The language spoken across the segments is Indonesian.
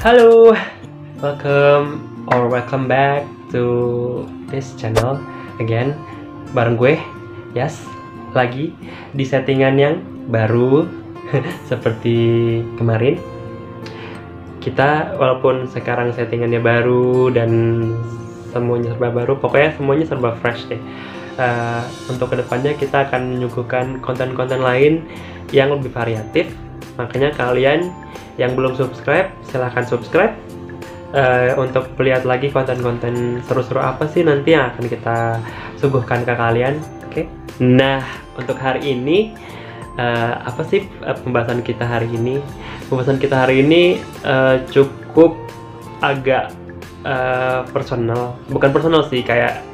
Halo, welcome back to this channel again. Bareng gue, Yas, lagi di settingan yang baru seperti kemarin. Kita walaupun sekarang settingannya baru dan semuanya serba baru, pokoknya semuanya serba fresh deh. Untuk kedepannya kita akan menyuguhkan konten-konten lain yang lebih variatif. Makanya kalian yang belum subscribe, silahkan subscribe untuk melihat lagi konten-konten seru-seru apa sih nanti yang akan kita suguhkan ke kalian. Oke? Nah, untuk hari ini apa sih pembahasan kita hari ini? Pembahasan kita hari ini cukup agak personal, bukan personal sih, kayak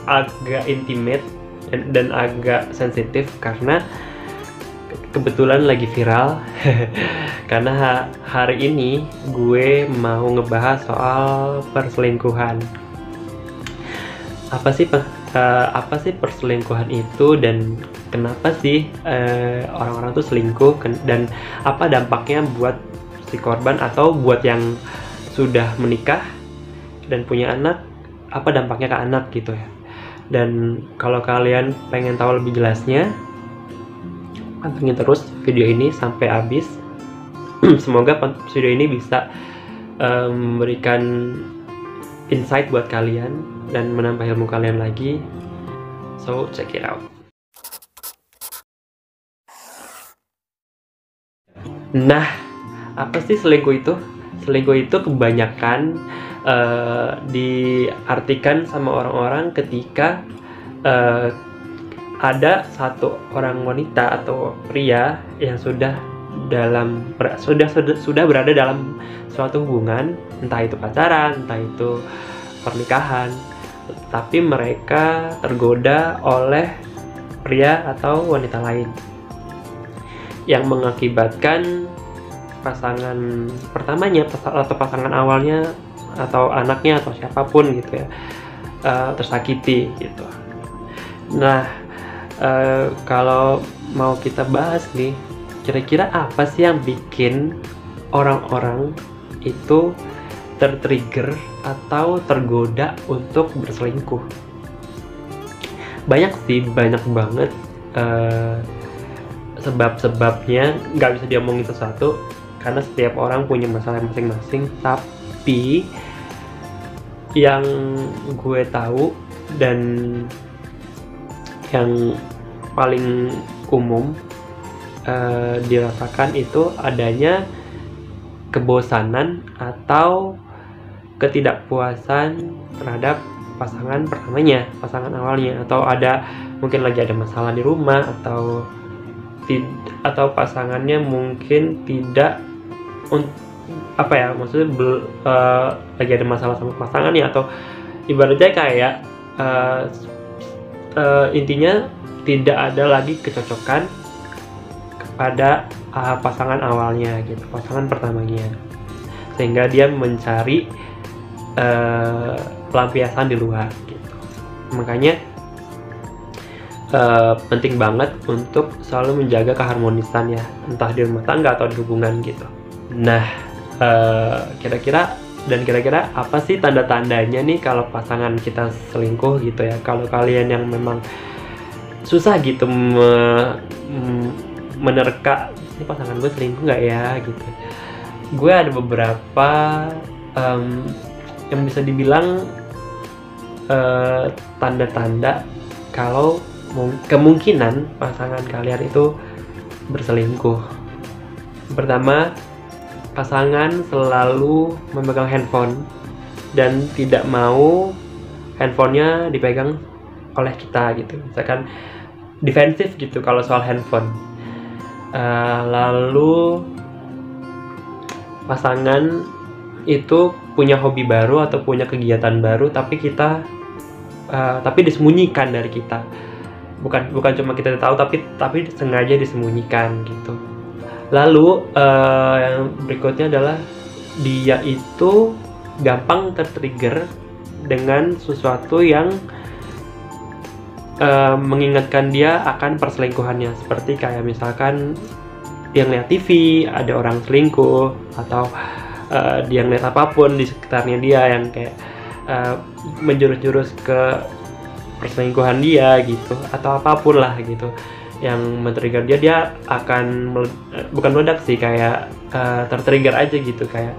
agak intimate dan agak sensitif karena kebetulan lagi viral. Karena hari ini gue mau ngebahas soal perselingkuhan. Apa sih perselingkuhan itu dan kenapa sih orang-orang tuh selingkuh, dan apa dampaknya buat si korban atau buat yang sudah menikah dan punya anak, apa dampaknya ke anak gitu ya. Dan kalau kalian pengen tahu lebih jelasnya, pantengin terus video ini sampai habis. Semoga video ini bisa memberikan insight buat kalian dan menambah ilmu kalian lagi. So check it out. Nah, apa sih selingkuh itu? Selingkuh itu kebanyakan diartikan sama orang-orang ketika ada satu orang wanita atau pria yang sudah berada dalam suatu hubungan, entah itu pacaran, entah itu pernikahan, tapi mereka tergoda oleh pria atau wanita lain yang mengakibatkan pasangan pertamanya atau pasangan awalnya atau anaknya atau siapapun gitu ya tersakiti gitu. Nah, kalau mau kita bahas nih, kira-kira apa sih yang bikin orang-orang itu tertrigger atau tergoda untuk berselingkuh? Banyak banget sebab-sebabnya, nggak bisa diomongin satu karena setiap orang punya masalah masing-masing. Tapi yang gue tahu dan yang paling umum dirasakan itu adanya kebosanan atau ketidakpuasan terhadap pasangan pertamanya, pasangan awalnya, atau mungkin lagi ada masalah di rumah, atau pasangannya mungkin tidak lagi ada masalah sama pasangannya, atau ibaratnya kayak intinya tidak ada lagi kecocokan pada pasangan awalnya gitu, pasangan pertamanya, sehingga dia mencari pelampiasan di luar gitu. Makanya penting banget untuk selalu menjaga keharmonisan ya, entah di rumah tangga atau di hubungan gitu. Nah, kira-kira apa sih tanda-tandanya nih kalau pasangan kita selingkuh gitu ya? Kalau kalian yang memang susah gitu menerka, ini pasangan gue selingkuh nggak ya gitu, gue ada beberapa yang bisa dibilang tanda-tanda kalau kemungkinan pasangan kalian itu berselingkuh. Pertama, pasangan selalu memegang handphone dan tidak mau handphonenya dipegang oleh kita gitu, misalkan defensif gitu kalau soal handphone. Lalu pasangan itu punya hobi baru atau punya kegiatan baru, tapi disembunyikan dari kita. Bukan cuma kita tahu, tapi sengaja disembunyikan gitu. Lalu yang berikutnya adalah dia itu gampang tertrigger dengan sesuatu yang mengingatkan dia akan perselingkuhannya, seperti kayak misalkan dia ngeliat TV ada orang selingkuh, atau dia ngeliat apapun di sekitarnya dia yang kayak menjurus-jurus ke perselingkuhan dia gitu, atau apapun lah gitu yang men-trigger dia akan bukan meledak sih, kayak tertrigger aja gitu, kayak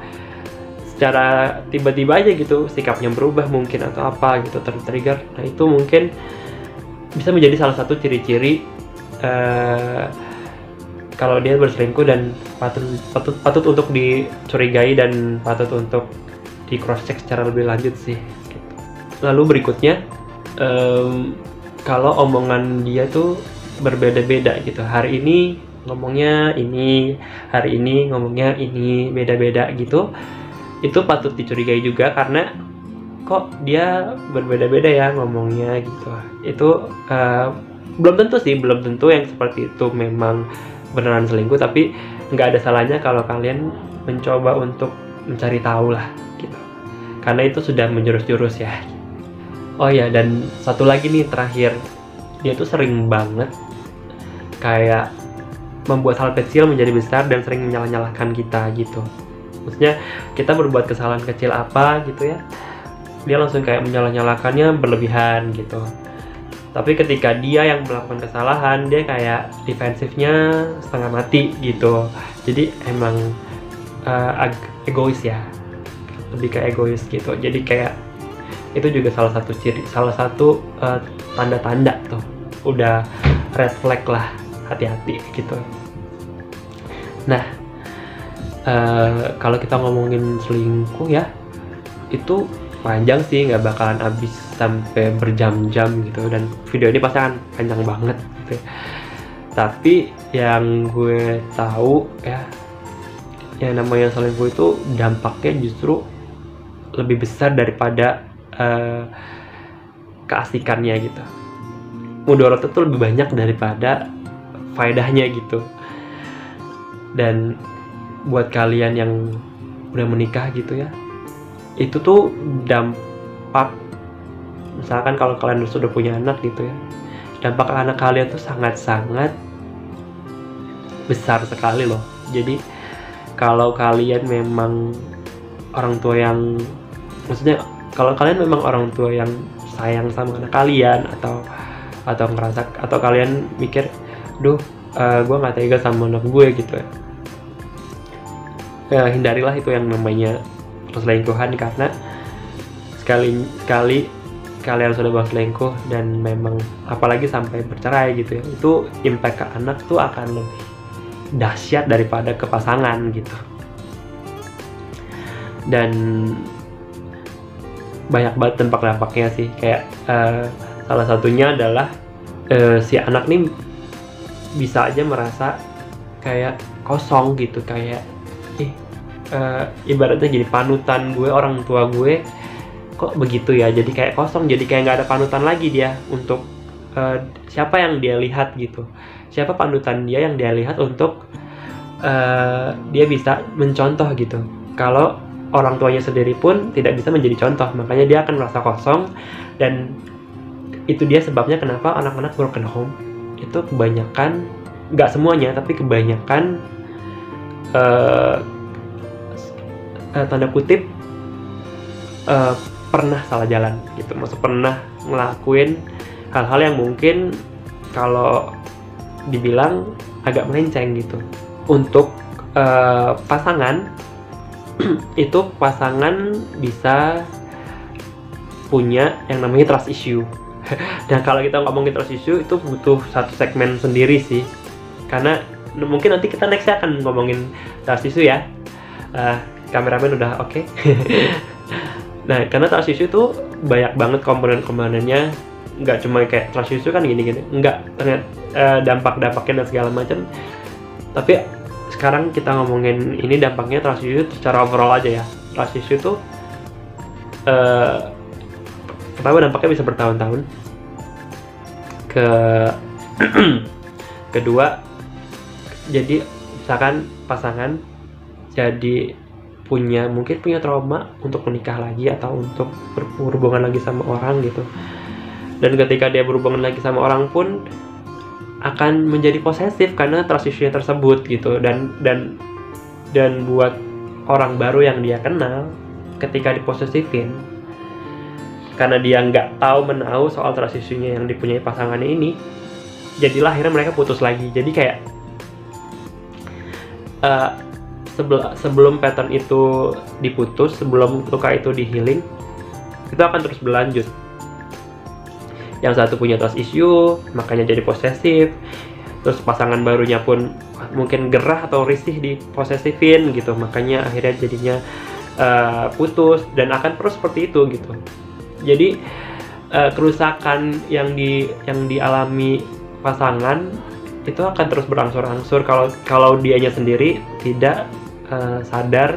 secara tiba-tiba aja gitu sikapnya berubah mungkin atau apa gitu, tertrigger. Nah itu mungkin bisa menjadi salah satu ciri-ciri kalau dia berselingkuh dan patut untuk dicurigai dan patut untuk di cross check secara lebih lanjut sih gitu. Lalu berikutnya kalau omongan dia tuh berbeda-beda gitu, hari ini ngomongnya ini, hari ini ngomongnya ini, beda-beda gitu, itu patut dicurigai juga karena kok dia berbeda-beda ya ngomongnya gitu. Itu belum tentu yang seperti itu memang beneran selingkuh, tapi nggak ada salahnya kalau kalian mencoba untuk mencari tahu lah gitu, karena itu sudah menjurus-jurus ya. Oh ya, dan satu lagi nih terakhir, dia tuh sering banget kayak membuat hal kecil menjadi besar dan sering menyalah-nyalahkan kita gitu. Maksudnya kita berbuat kesalahan kecil apa gitu ya, dia langsung kayak menyalah-nyalahkannya berlebihan gitu. Tapi ketika dia yang melakukan kesalahan, dia kayak defensifnya setengah mati gitu. Jadi emang egois ya, lebih ke egois gitu. Jadi kayak itu juga salah satu tanda-tanda tuh udah red flag lah, hati-hati gitu. Nah kalau kita ngomongin selingkuh ya, itu panjang sih, nggak bakalan habis sampai berjam-jam gitu, dan video ini pasti akan panjang banget gitu. Tapi yang gue tahu ya, yang namanya selingkuh itu dampaknya justru lebih besar daripada keasikannya gitu. Mudaratnya tuh lebih banyak daripada faedahnya gitu. Dan buat kalian yang udah menikah gitu ya, itu tuh dampak, misalkan kalau kalian sudah punya anak gitu ya, dampak anak kalian tuh sangat-sangat besar sekali loh. Jadi kalau kalian memang orang tua yang, maksudnya kalau kalian memang orang tua yang sayang sama anak kalian, atau ngerasa, atau kalian mikir, duh gue nggak tega sama anak gue gitu ya, hindarilah itu yang namanya perselingkuhan, karena sekali kalian sudah berselingkuh dan memang apalagi sampai bercerai gitu ya, itu impact ke anak tuh akan lebih dahsyat daripada ke pasangan gitu. Dan banyak banget dampak-dampaknya sih, kayak salah satunya adalah si anak nih bisa aja merasa kayak kosong gitu, kayak ibaratnya jadi panutan gue, orang tua gue kok begitu ya, jadi kayak kosong, jadi kayak nggak ada panutan lagi dia untuk siapa yang dia lihat gitu, siapa panutan dia yang dia lihat untuk dia bisa mencontoh gitu. Kalau orang tuanya sendiri pun tidak bisa menjadi contoh, makanya dia akan merasa kosong. Dan itu dia sebabnya kenapa anak-anak broken home itu kebanyakan, nggak semuanya tapi kebanyakan tanda kutip pernah salah jalan gitu, maksud pernah ngelakuin hal-hal yang mungkin kalau dibilang agak melenceng gitu. Untuk pasangan itu pasangan bisa punya yang namanya trust issue. Dan kalau kita ngomongin trust issue itu butuh satu segmen sendiri sih, karena mungkin nanti kita next akan ngomongin trust issue ya. Kameramen udah oke. Nah, karena trust issue itu banyak banget komponen-komponennya, nggak cuma kayak trust issue kan gini-gini, nggak, ternyata dampak-dampaknya dan segala macam. Tapi sekarang kita ngomongin ini dampaknya trust issue secara overall aja ya. Trust issue itu pertama dampaknya bisa bertahun-tahun. Kedua, jadi misalkan pasangan jadi mungkin punya trauma untuk menikah lagi atau untuk berhubungan lagi sama orang gitu. Dan ketika dia berhubungan lagi sama orang pun akan menjadi posesif karena trust issue tersebut gitu. Dan buat orang baru yang dia kenal ketika diposesifin, karena dia nggak tahu menahu soal trust issue-nya yang dipunyai pasangannya ini, jadilah akhirnya mereka putus lagi. Jadi kayak sebelum pattern itu diputus, sebelum luka itu di-healing, itu akan terus berlanjut. Yang satu punya trust issue, makanya jadi posesif, terus pasangan barunya pun mungkin gerah atau risih diposesifin gitu, makanya akhirnya jadinya putus, dan akan terus seperti itu gitu. Jadi kerusakan yang dialami pasangan itu akan terus berangsur-angsur kalau dianya sendiri tidak sadar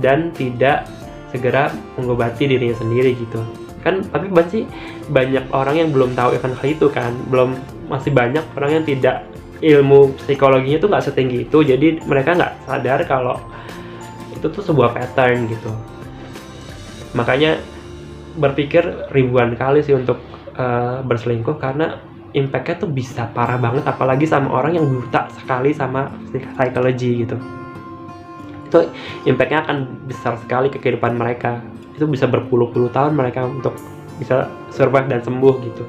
dan tidak segera mengobati dirinya sendiri gitu kan. Tapi banyak orang yang belum tahu akan hal itu kan, masih banyak orang yang tidak, ilmu psikologinya tuh nggak setinggi itu, jadi mereka nggak sadar kalau itu tuh sebuah pattern gitu. Makanya berpikir ribuan kali sih untuk berselingkuh, karena impactnya tuh bisa parah banget, apalagi sama orang yang buta sekali sama psikologi gitu. Itu impactnya akan besar sekali ke kehidupan mereka. Itu bisa berpuluh-puluh tahun mereka untuk bisa survive dan sembuh gitu.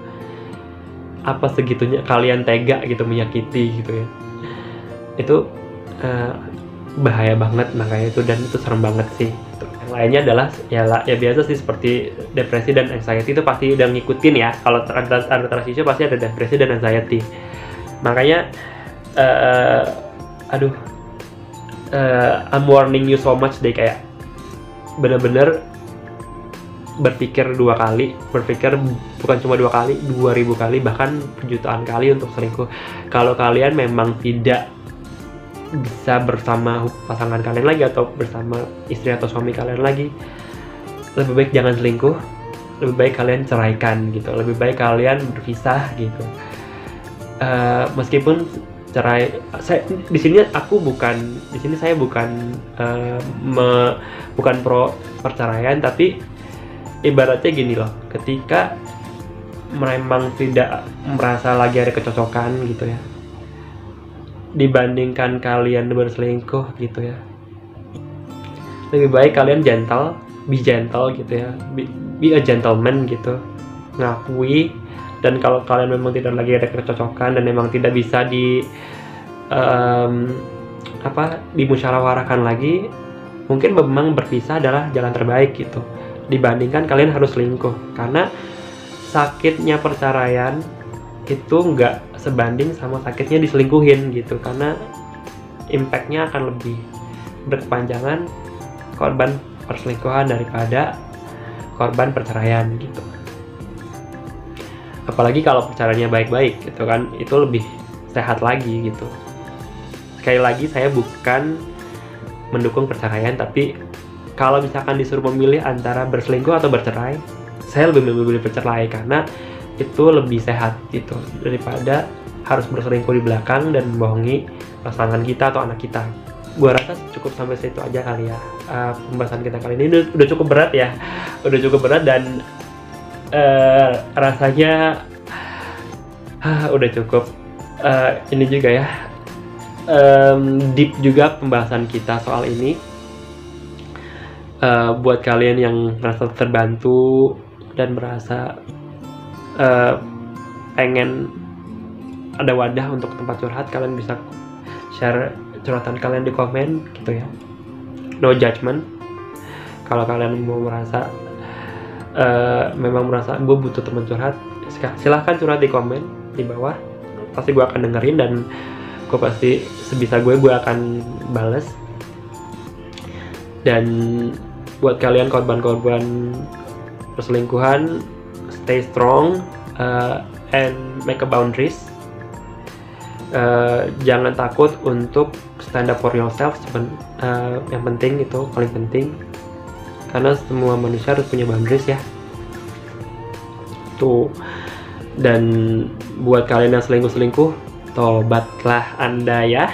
Apa segitunya kalian tega gitu menyakiti gitu ya. Itu bahaya banget makanya itu, dan itu serem banget sih. Yang lainnya adalah ya biasa sih, seperti depresi dan anxiety itu pasti udah ngikutin ya. Kalau ada trust issue pasti ada depresi dan anxiety. Makanya I'm warning you so much deh, kayak bener-bener berpikir bukan cuma 2 kali, 2000 kali, bahkan jutaan kali untuk selingkuh. Kalau kalian memang tidak bisa bersama pasangan kalian lagi atau bersama istri atau suami kalian lagi, lebih baik jangan selingkuh, lebih baik kalian ceraikan gitu, lebih baik kalian berpisah gitu. Meskipun cerai, saya bukan pro perceraian, tapi ibaratnya gini loh, ketika memang tidak merasa lagi ada kecocokan gitu ya, dibandingkan kalian berselingkuh gitu ya, lebih baik kalian be gentle gitu ya, be a gentleman gitu, ngakui. Dan kalau kalian memang tidak lagi ada kecocokan dan memang tidak bisa dimusyawarahkan lagi, mungkin memang berpisah adalah jalan terbaik gitu, dibandingkan kalian harus selingkuh. Karena sakitnya perceraian itu nggak sebanding sama sakitnya diselingkuhin gitu, karena impactnya akan lebih berkepanjangan korban perselingkuhan daripada korban perceraian gitu. Apalagi kalau perceraiannya baik-baik gitu kan, itu lebih sehat lagi gitu. Sekali lagi, saya bukan mendukung perceraian, tapi kalau misalkan disuruh memilih antara berselingkuh atau bercerai, saya lebih memilih bercerai, karena itu lebih sehat gitu, daripada harus berselingkuh di belakang dan membohongi pasangan kita atau anak kita. Gua rasa cukup sampai situ aja kali ya pembahasan kita kali ini. Udah cukup berat ya, dan rasanya udah cukup ini juga ya, deep juga pembahasan kita soal ini. Buat kalian yang merasa terbantu dan merasa pengen ada wadah untuk tempat curhat, kalian bisa share curhatan kalian di komen gitu ya, no judgment. Kalau kalian mau memang merasa gue butuh teman curhat, silahkan curhat di komen di bawah, pasti gue akan dengerin, dan gue pasti sebisa gue akan bales. Dan buat kalian korban-korban perselingkuhan, stay strong and make a boundaries. Jangan takut untuk stand up for yourself. Yang penting, itu paling penting, karena semua manusia harus punya boundaries ya tuh. Dan buat kalian yang selingkuh, tobatlah Anda ya.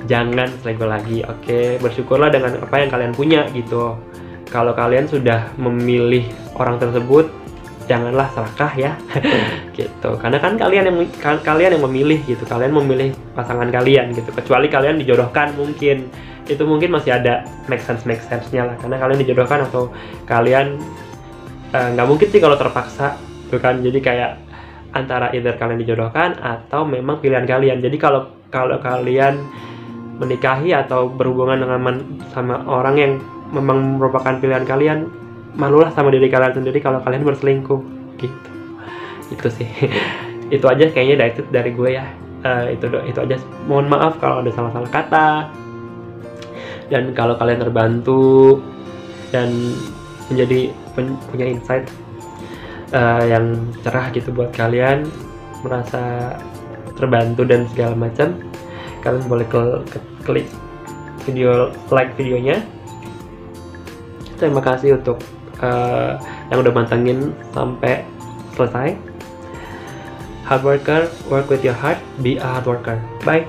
Jangan selingkuh lagi, oke? Bersyukurlah dengan apa yang kalian punya gitu. Kalau kalian sudah memilih orang tersebut, janganlah serakah ya. Gitu, karena kan kalian yang memilih gitu, kalian memilih pasangan kalian gitu, kecuali kalian dijodohkan, mungkin itu mungkin masih ada make sense-nya lah, karena kalian dijodohkan atau kalian nggak mungkin sih kalau terpaksa tuh kan. Jadi kayak antara either kalian dijodohkan atau memang pilihan kalian. Jadi kalau kalian menikahi atau berhubungan dengan sama orang yang memang merupakan pilihan kalian, malulah sama diri kalian sendiri kalau kalian berselingkuh gitu. Itu sih. Itu aja kayaknya dari gue ya. Itu aja. Mohon maaf kalau ada salah-salah kata. Dan kalau kalian terbantu dan menjadi punya insight yang cerah gitu buat kalian, merasa terbantu dan segala macam, kalian boleh klik like videonya. Terima kasih untuk yang udah mantengin sampai selesai. Hard worker, work with your heart, be a hard worker. Bye.